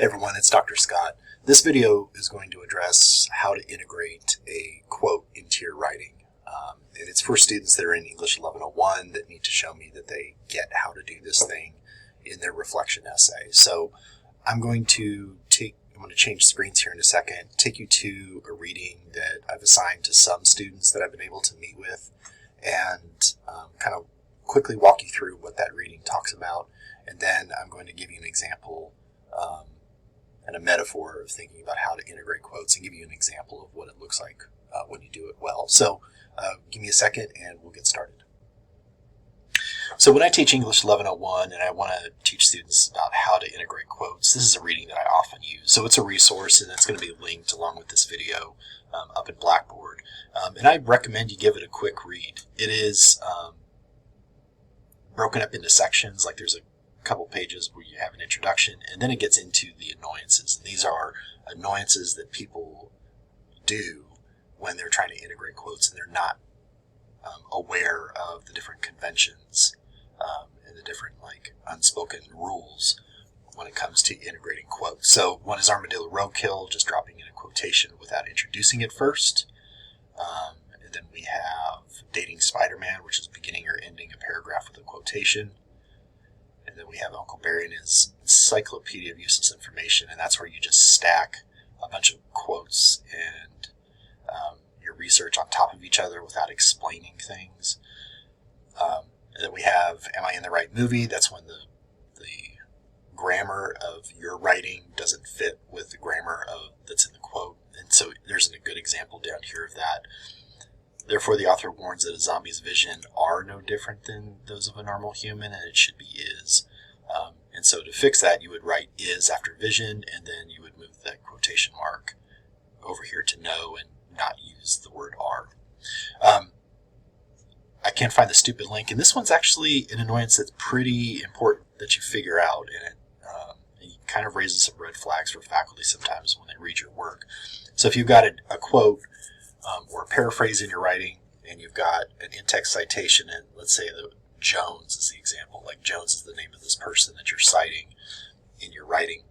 Hey everyone, it's Dr. Scott. This video is going to address how to integrate a quote into your writing. And it's for students that are in English 1101 that need to show me that they get how to do this thing in their reflection essay. So I'm going to change screens here in a second, take you to a reading that I've assigned to some students that I've been able to meet with, and kind of quickly walk you through what that reading talks about. And then I'm going to give you an example and a metaphor of thinking about how to integrate quotes and give you an example of what it looks like when you do it well. So give me a second and we'll get started. So when I teach English 1101 and I want to teach students about how to integrate quotes, this is a reading that I often use. So it's a resource and it's going to be linked along with this video up in Blackboard. And I recommend you give it a quick read. It is broken up into sections, like there's a couple pages where you have an introduction, and then it gets into the annoyances. And these are annoyances that people do when they're trying to integrate quotes and they're not aware of the different conventions and the different unspoken rules when it comes to integrating quotes. So one is armadillo roadkill, just dropping in a quotation without introducing it first. And then we have dating Spider-Man, which is beginning or ending a paragraph with a quotation. And then we have Uncle Barry and his Encyclopedia of Useless Information, and that's where you just stack a bunch of quotes and your research on top of each other without explaining things. And then we have Am I in the Right Movie? That's when the grammar of your writing doesn't fit with the grammar that's in the quote. And so there's a good example down here of that. Therefore, the author warns that a zombie's vision are no different than those of a normal human, and it should be is. And so to fix that, you would write is after vision, and then you would move that quotation mark over here to no and not use the word are. I can't find the stupid link, and this one's actually an annoyance that's pretty important that you figure out, and it kind of raises some red flags for faculty sometimes when they read your work. So if you've got a quote or a paraphrase in your writing, and you've got an in-text citation, and let's say the Jones is the example, like Jones is the name of this person that you're citing in your writing.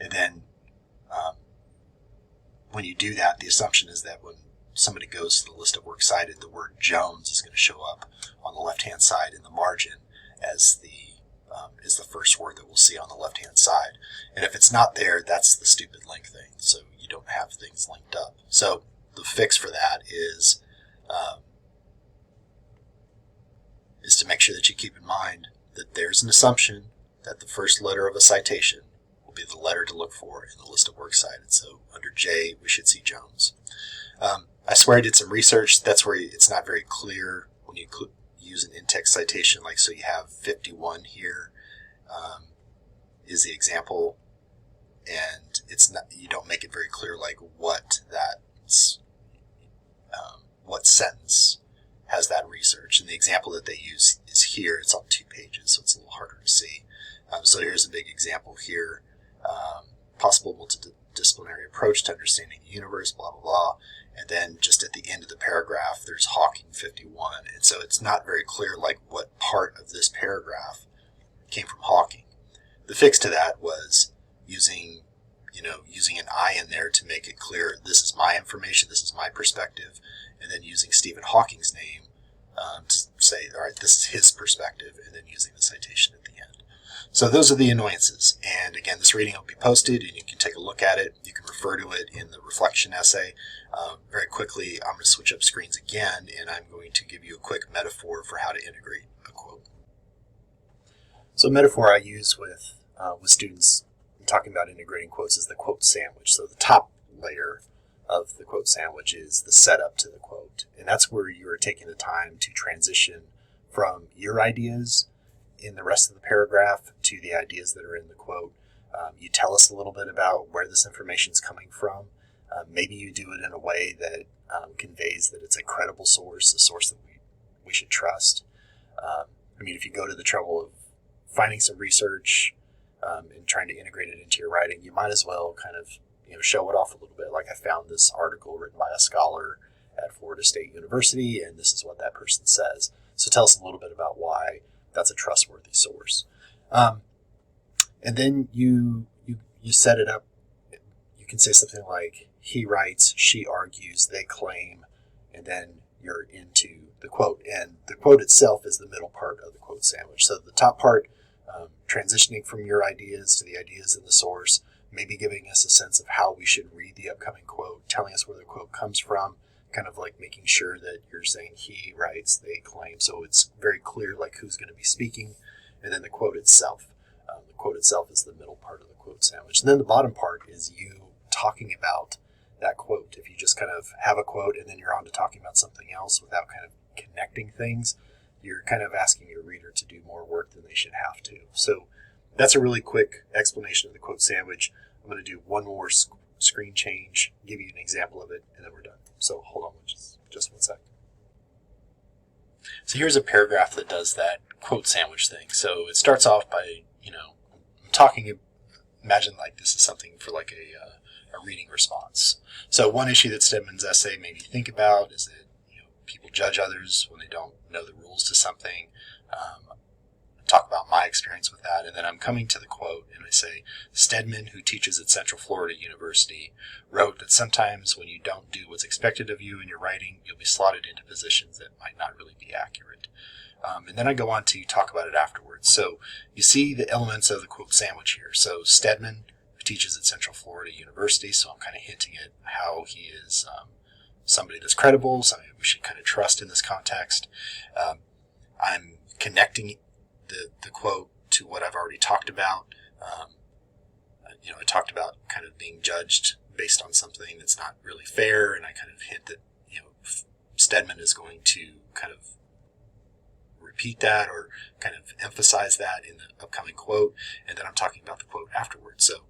And then when you do that, the assumption is that when somebody goes to the list of works cited, the word Jones is going to show up on the left-hand side in the margin as the first word that we'll see on the left-hand side. And if it's not there, that's the stupid link thing. So you don't have things linked up. So the fix for that is to make sure that you keep in mind that there's an assumption that the first letter of a citation will be the letter to look for in the list of works cited. So under J, we should see Jones. I swear I did some research. That's where it's not very clear when you use an in-text citation. Like, so you have 51 here is the example, and it's not, you don't make it very clear like what sentence has that research. And the example that they use is here. It's on 2 pages, so it's a little harder to see. So here's a big example here. Possible multidisciplinary approach to understanding the universe, blah, blah, blah. And then just at the end of the paragraph, there's Hawking 51. And so it's not very clear like what part of this paragraph came from Hawking. The fix to that was using an I in there to make it clear this is my information, this is my perspective, and then using Stephen Hawking's name to say, all right, this is his perspective, and then using the citation at the end. So those are the annoyances. And again, this reading will be posted, and you can take a look at it. You can refer to it in the reflection essay. Very quickly, I'm going to switch up screens again, and I'm going to give you a quick metaphor for how to integrate a quote. So a metaphor I use with students talking about integrating quotes is the quote sandwich. So the top layer of the quote sandwich is the setup to the quote. And that's where you are taking the time to transition from your ideas in the rest of the paragraph to the ideas that are in the quote. You tell us a little bit about where this information is coming from. Maybe you do it in a way that conveys that it's a credible source, a source that we should trust. If you go to the trouble of finding some research and trying to integrate it into your writing, you might as well kind of show it off a little bit. Like, I found this article written by a scholar at Florida State University, and this is what that person says. So tell us a little bit about why that's a trustworthy source. And then you you set it up, you can say something like, he writes, she argues, they claim, and then you're into the quote. And the quote itself is the middle part of the quote sandwich. So the top part, transitioning from your ideas to the ideas in the source, maybe giving us a sense of how we should read the upcoming quote, telling us where the quote comes from, kind of like making sure that you're saying he writes, they claim. So it's very clear like who's going to be speaking. And then the quote itself. The quote itself is the middle part of the quote sandwich. And then the bottom part is you talking about that quote. If you just kind of have a quote and then you're on to talking about something else without kind of connecting things, you're kind of asking your reader to do more work than they should have to. So that's a really quick explanation of the quote sandwich. I'm going to do one more screen change, give you an example of it, and then we're done. So hold on just 1 sec. So here's a paragraph that does that quote sandwich thing. So it starts off by, imagine like this is something for like a reading response. So one issue that Stedman's essay made me think about is that people judge others when they don't know the rules to something. Talk about my experience with that, and then I'm coming to the quote and I say, Stedman, who teaches at Central Florida University, wrote that sometimes when you don't do what's expected of you in your writing, you'll be slotted into positions that might not really be accurate. And then I go on to talk about it afterwards. So you see the elements of the quote sandwich here. So Stedman, who teaches at Central Florida University, so I'm kind of hinting at how he is somebody that's credible, somebody we should kind of trust in this context. I'm connecting the quote to what I've already talked about. I talked about kind of being judged based on something that's not really fair, and I kind of hint that Stedman is going to kind of repeat that or kind of emphasize that in the upcoming quote, and then I'm talking about the quote afterwards. So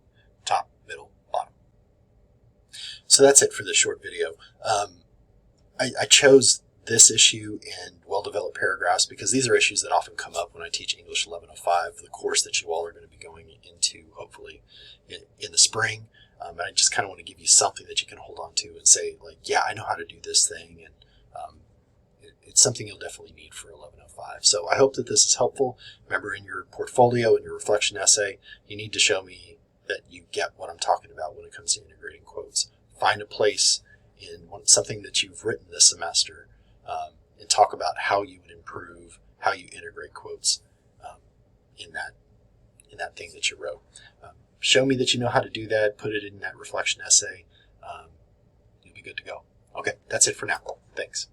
top, middle, bottom. So that's it for this short video. I chose this issue and well-developed paragraphs because these are issues that often come up when I teach English 1105, the course that you all are going to be going into hopefully in the spring. And I just kind of want to give you something that you can hold on to and say, like, yeah, I know how to do this thing, and it's something you'll definitely need for 1105. So I hope that this is helpful. Remember, in your portfolio and your reflection essay, you need to show me that you get what I'm talking about when it comes to integrating quotes. Find a place in something that you've written this semester, and talk about how you would improve, how you integrate quotes in that thing that you wrote. Show me that you know how to do that. Put it in that reflection essay. You'll be good to go. Okay, that's it for now. Thanks.